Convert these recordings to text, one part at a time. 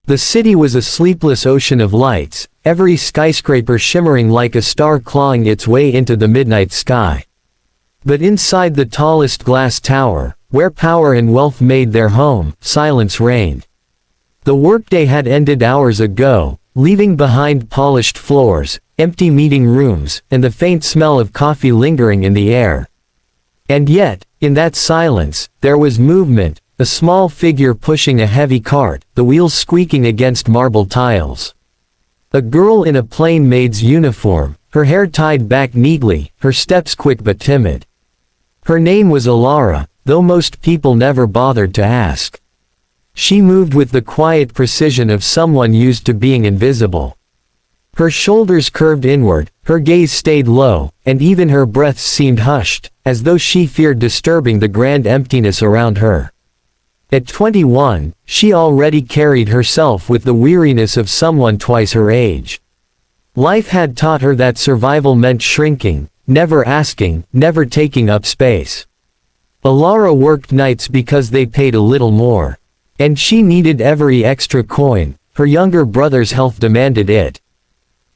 The city was a sleepless ocean of lights, every skyscraper shimmering like a star clawing its way into the midnight sky. But inside the tallest glass tower, where power and wealth made their home, silence reigned. The workday had ended hours ago, leaving behind polished floors, empty meeting rooms, and the faint smell of coffee lingering in the air. And yet, in that silence, there was movement, a small figure pushing a heavy cart, the wheels squeaking against marble tiles. A girl in a plain maid's uniform, her hair tied back neatly, her steps quick but timid. Her name was Alara, though most people never bothered to ask. She moved with the quiet precision of someone used to being invisible. Her shoulders curved inward, her gaze stayed low, and even her breath seemed hushed, as though she feared disturbing the grand emptiness around her. At 21, she already carried herself with the weariness of someone twice her age. Life had taught her that survival meant shrinking, never asking, never taking up space. Alara worked nights because they paid a little more. And she needed every extra coin, her younger brother's health demanded it.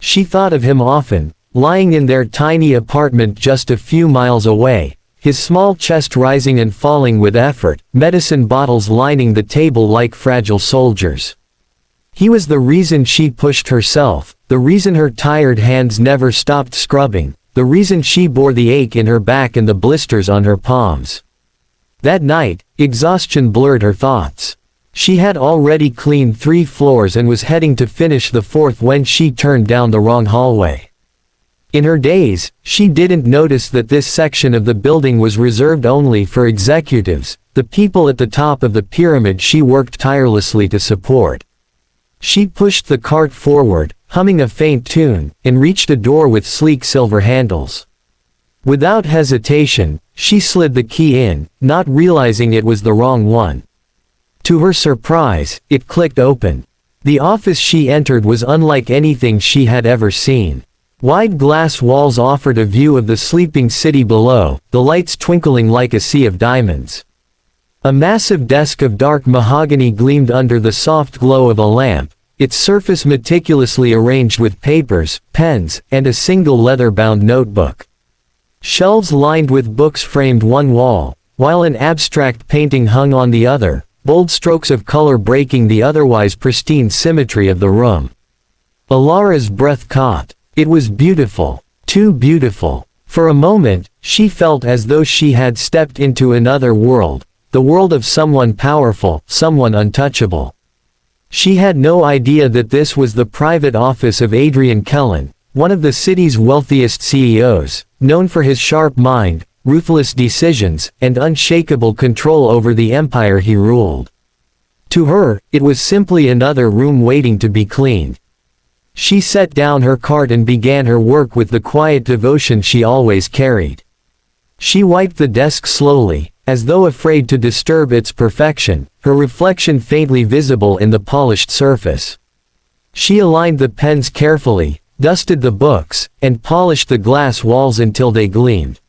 She thought of him often, lying in their tiny apartment just a few miles away, his small chest rising and falling with effort, medicine bottles lining the table like fragile soldiers. He was the reason she pushed herself, the reason her tired hands never stopped scrubbing, the reason she bore the ache in her back and the blisters on her palms. That night, exhaustion blurred her thoughts. She had already cleaned 3 floors and was heading to finish the 4th when she turned down the wrong hallway. In her days, she didn't notice that this section of the building was reserved only for executives, the people at the top of the pyramid she worked tirelessly to support. She pushed the cart forward, humming a faint tune, and reached a door with sleek silver handles. Without hesitation, she slid the key in, not realizing it was the wrong one. To her surprise, it clicked open. The office she entered was unlike anything she had ever seen. Wide glass walls offered a view of the sleeping city below, the lights twinkling like a sea of diamonds. A massive desk of dark mahogany gleamed under the soft glow of a lamp, its surface meticulously arranged with papers, pens, and a single leather-bound notebook. Shelves lined with books framed one wall, while an abstract painting hung on the other, bold strokes of color breaking the otherwise pristine symmetry of the room. Alara's breath caught. It was beautiful, too beautiful. For a moment, she felt as though she had stepped into another world, the world of someone powerful, someone untouchable. She had no idea that this was the private office of Adrian Kellen, one of the city's wealthiest CEOs, known for his sharp mind, ruthless decisions, and unshakable control over the empire he ruled. To her, it was simply another room waiting to be cleaned. She set down her cart and began her work with the quiet devotion she always carried. She wiped the desk slowly, as though afraid to disturb its perfection, her reflection faintly visible in the polished surface. She aligned the pens carefully, dusted the books, and polished the glass walls until they gleamed.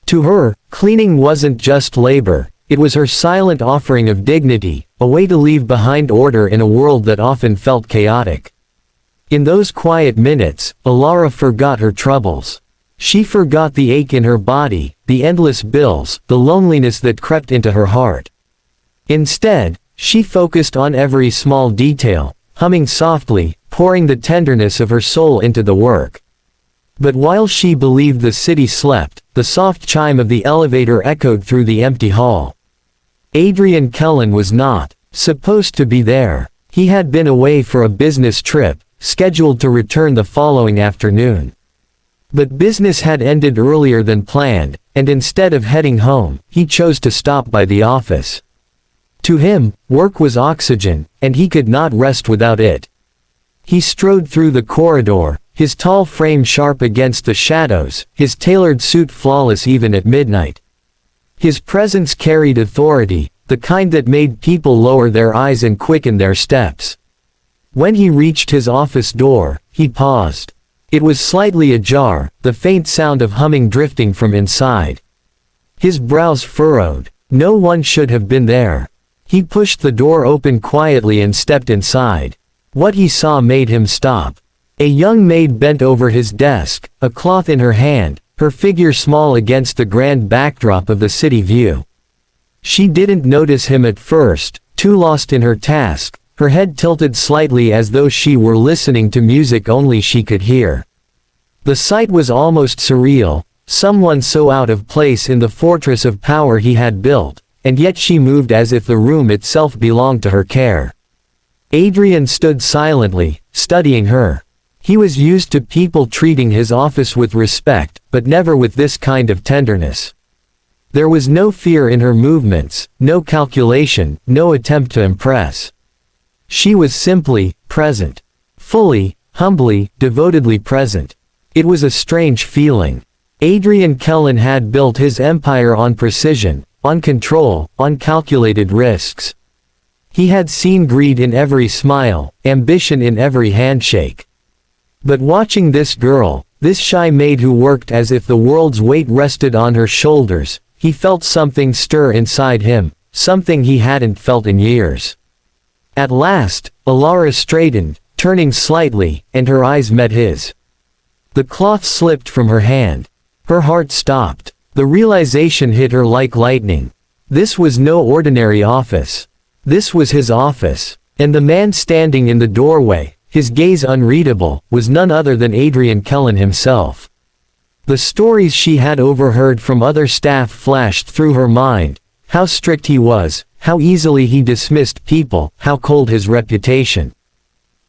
To her, cleaning wasn't just labor, it was her silent offering of dignity, a way to leave behind order in a world that often felt chaotic. In those quiet minutes, Alara forgot her troubles. She forgot the ache in her body, the endless bills, the loneliness that crept into her heart. Instead, she focused on every small detail, humming softly, pouring the tenderness of her soul into the work. But while she believed the city slept, the soft chime of the elevator echoed through the empty hall. Adrian Kellen was not supposed to be there. He had been away for a business trip, scheduled to return the following afternoon. But business had ended earlier than planned, and instead of heading home, he chose to stop by the office. To him, work was oxygen, and he could not rest without it. He strode through the corridor, his tall frame sharp against the shadows, his tailored suit flawless even at midnight. His presence carried authority, the kind that made people lower their eyes and quicken their steps. When he reached his office door, he paused. It was slightly ajar, the faint sound of humming drifting from inside. His brows furrowed. No one should have been there. He pushed the door open quietly and stepped inside. What he saw made him stop. A young maid bent over his desk, a cloth in her hand, her figure small against the grand backdrop of the city view. She didn't notice him at first, too lost in her task, her head tilted slightly as though she were listening to music only she could hear. The sight was almost surreal, someone so out of place in the fortress of power he had built, and yet she moved as if the room itself belonged to her care. Adrian stood silently, studying her. He was used to people treating his office with respect, but never with this kind of tenderness. There was no fear in her movements, no calculation, no attempt to impress. She was simply present. Fully, humbly, devotedly present. It was a strange feeling. Adrian Kellen had built his empire on precision, on control, on calculated risks. He had seen greed in every smile, ambition in every handshake. But watching this girl, this shy maid who worked as if the world's weight rested on her shoulders, he felt something stir inside him, something he hadn't felt in years. At last, Alara straightened, turning slightly, and her eyes met his. The cloth slipped from her hand. Her heart stopped. The realization hit her like lightning. This was no ordinary office. This was his office. And the man standing in the doorway, his gaze unreadable, was none other than Adrian Kellen himself. The stories she had overheard from other staff flashed through her mind, how strict he was, how easily he dismissed people, how cold his reputation.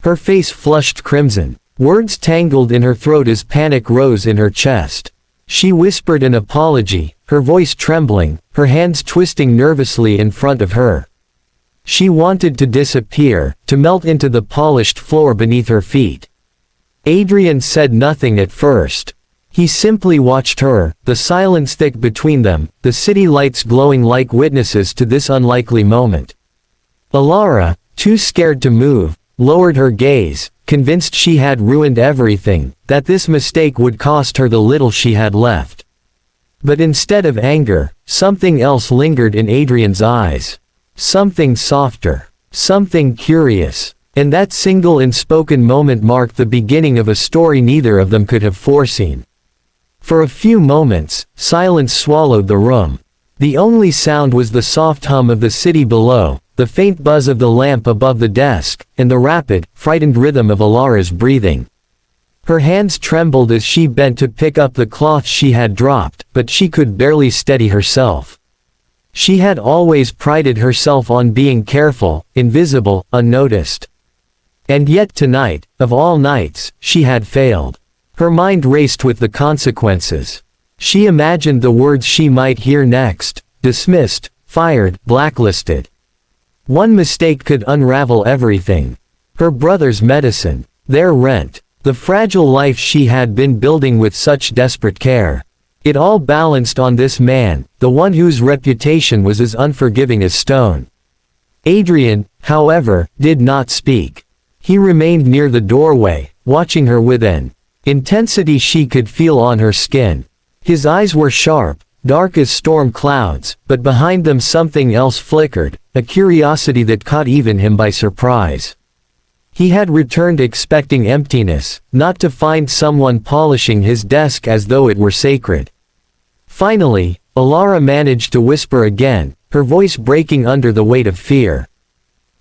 Her face flushed crimson. Words tangled in her throat as panic rose in her chest. She whispered an apology, her voice trembling, her hands twisting nervously in front of her. She wanted to disappear, to melt into the polished floor beneath her feet. Adrian said nothing at first. He simply watched her, the silence thick between them, the city lights glowing like witnesses to this unlikely moment. Alara, too scared to move, lowered her gaze, convinced she had ruined everything, that this mistake would cost her the little she had left. But instead of anger, something else lingered in Adrian's eyes. Something softer. Something curious. And that single unspoken moment marked the beginning of a story neither of them could have foreseen. For a few moments, silence swallowed the room. The only sound was the soft hum of the city below, the faint buzz of the lamp above the desk, and the rapid, frightened rhythm of Alara's breathing. Her hands trembled as she bent to pick up the cloth she had dropped, but she could barely steady herself. She had always prided herself on being careful, invisible, unnoticed. And yet tonight, of all nights, she had failed. Her mind raced with the consequences. She imagined the words she might hear next: dismissed, fired, blacklisted. One mistake could unravel everything. Her brother's medicine, their rent, the fragile life she had been building with such desperate care. It all balanced on this man, the one whose reputation was as unforgiving as stone. Adrian, however, did not speak. He remained near the doorway, watching her with an intensity she could feel on her skin. His eyes were sharp, dark as storm clouds, but behind them something else flickered, a curiosity that caught even him by surprise. He had returned expecting emptiness, not to find someone polishing his desk as though it were sacred. Finally, Alara managed to whisper again, her voice breaking under the weight of fear.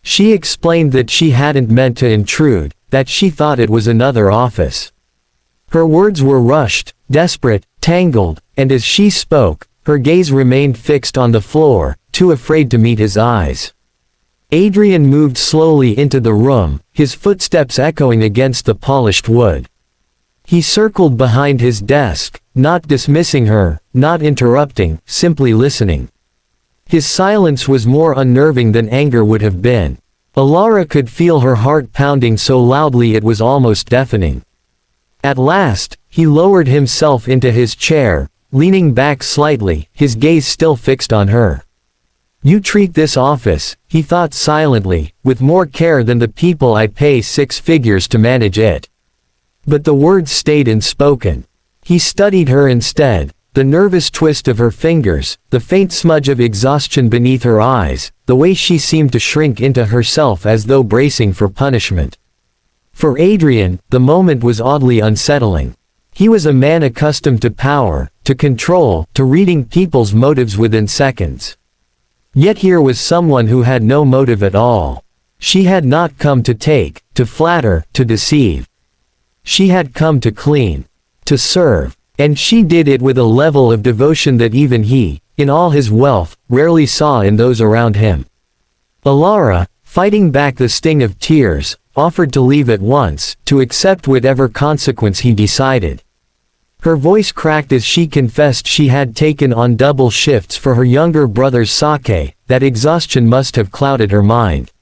She explained that she hadn't meant to intrude, that she thought it was another office. Her words were rushed, desperate, tangled, and as she spoke, her gaze remained fixed on the floor, too afraid to meet his eyes. Adrian moved slowly into the room, his footsteps echoing against the polished wood. He circled behind his desk, not dismissing her, not interrupting, simply listening. His silence was more unnerving than anger would have been. Alara could feel her heart pounding so loudly it was almost deafening. At last, he lowered himself into his chair, leaning back slightly, his gaze still fixed on her. "You treat this office," he thought silently, "with more care than the people I pay 6 figures to manage it." But the words stayed unspoken. He studied her instead, the nervous twist of her fingers, the faint smudge of exhaustion beneath her eyes, the way she seemed to shrink into herself as though bracing for punishment. For Adrian, the moment was oddly unsettling. He was a man accustomed to power, to control, to reading people's motives within seconds. Yet here was someone who had no motive at all. She had not come to take, to flatter, to deceive. She had come to clean, to serve, and she did it with a level of devotion that even he, in all his wealth, rarely saw in those around him. Alara, fighting back the sting of tears, offered to leave at once, to accept whatever consequence he decided. Her voice cracked as she confessed she had taken on double shifts for her younger brother's sake. That exhaustion must have clouded her mind.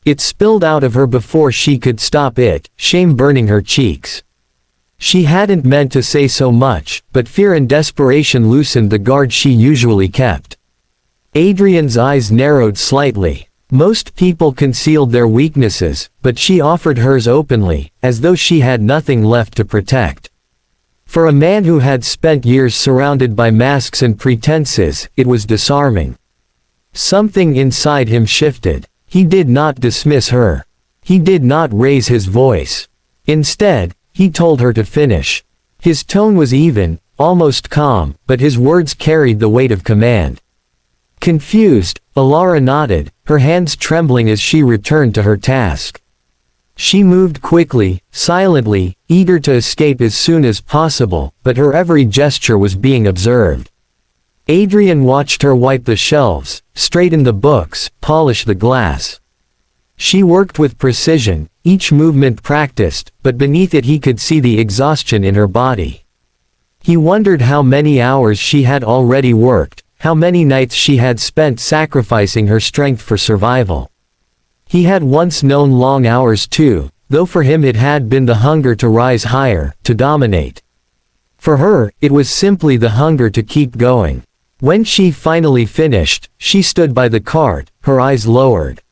It spilled out of her before she could stop it, shame burning her cheeks. She hadn't meant to say so much, but fear and desperation loosened the guard she usually kept. Adrian's eyes narrowed slightly. Most people concealed their weaknesses, but she offered hers openly, as though she had nothing left to protect. For a man who had spent years surrounded by masks and pretenses, it was disarming. Something inside him shifted. He did not dismiss her. He did not raise his voice. Instead, he told her to finish. His tone was even, almost calm, but his words carried the weight of command. Confused, Alara nodded, her hands trembling as she returned to her task. She moved quickly, silently, eager to escape as soon as possible, but her every gesture was being observed. Adrian watched her wipe the shelves, straighten the books, polish the glass. She worked with precision, each movement practiced, but beneath it he could see the exhaustion in her body. He wondered how many hours she had already worked, how many nights she had spent sacrificing her strength for survival. He had once known long hours too, though for him it had been the hunger to rise higher, to dominate. For her, it was simply the hunger to keep going. When she finally finished, she stood by the cart, her eyes lowered.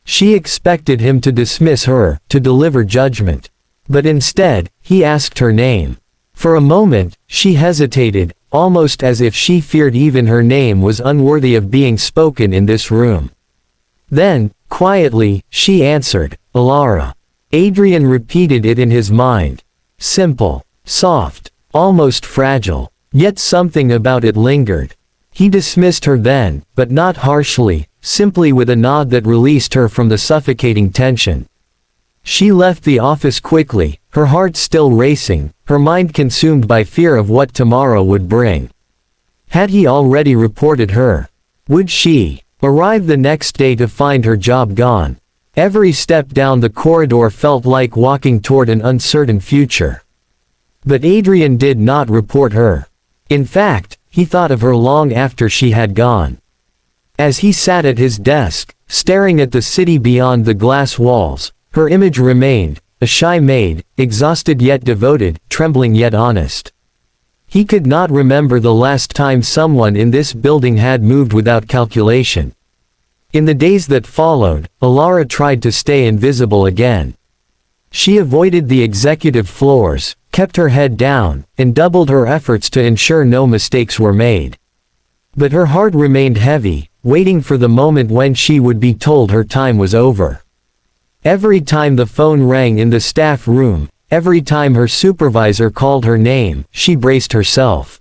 She expected him to dismiss her, to deliver judgment. But instead, he asked her name. For a moment, she hesitated, almost as if she feared even her name was unworthy of being spoken in this room. Then, quietly, she answered, Alara. Adrian repeated it in his mind. Simple, soft, almost fragile, yet something about it lingered. He dismissed her then, but not harshly, simply with a nod that released her from the suffocating tension. She left the office quickly, her heart still racing, her mind consumed by fear of what tomorrow would bring. Had he already reported her? Would she arrive the next day to find her job gone? Every step down the corridor felt like walking toward an uncertain future. But Adrian did not report her. In fact, he thought of her long after she had gone. As he sat at his desk, staring at the city beyond the glass walls, her image remained, a shy maid, exhausted yet devoted, trembling yet honest. He could not remember the last time someone in this building had moved without calculation. In the days that followed, Alara tried to stay invisible again. She avoided the executive floors, kept her head down, and doubled her efforts to ensure no mistakes were made. But her heart remained heavy, waiting for the moment when she would be told her time was over. Every time the phone rang in the staff room, every time her supervisor called her name, she braced herself.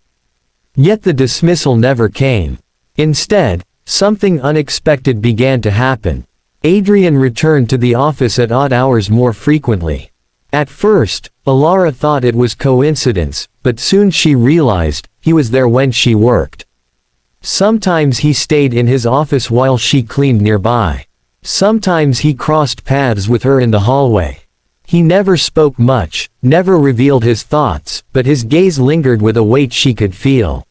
Yet the dismissal never came. Instead, something unexpected began to happen. Adrian returned to the office at odd hours more frequently. At first, Alara thought it was coincidence, but soon she realized he was there when she worked. Sometimes he stayed in his office while she cleaned nearby. Sometimes he crossed paths with her in the hallway. He never spoke much, never revealed his thoughts, but his gaze lingered with a weight she could feel.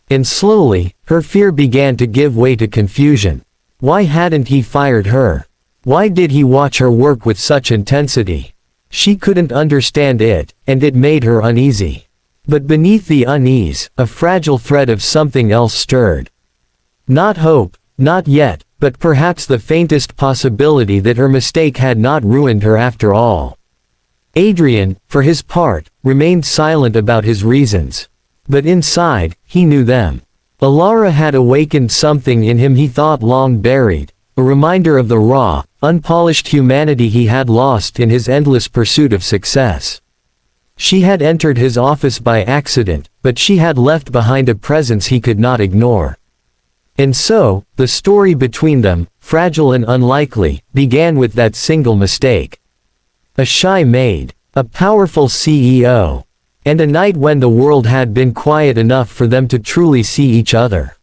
And slowly, her fear began to give way to confusion. Why hadn't he fired her? Why did he watch her work with such intensity? She couldn't understand it, and it made her uneasy. But beneath the unease, a fragile thread of something else stirred. Not hope, not yet, but perhaps the faintest possibility that her mistake had not ruined her after all. Adrian, for his part, remained silent about his reasons. But inside, he knew them. Alara had awakened something in him he thought long buried, a reminder of the raw, unpolished humanity he had lost in his endless pursuit of success. She had entered his office by accident, but she had left behind a presence he could not ignore. And so, the story between them, fragile and unlikely, began with that single mistake. A shy maid, a powerful CEO, and a night when the world had been quiet enough for them to truly see each other.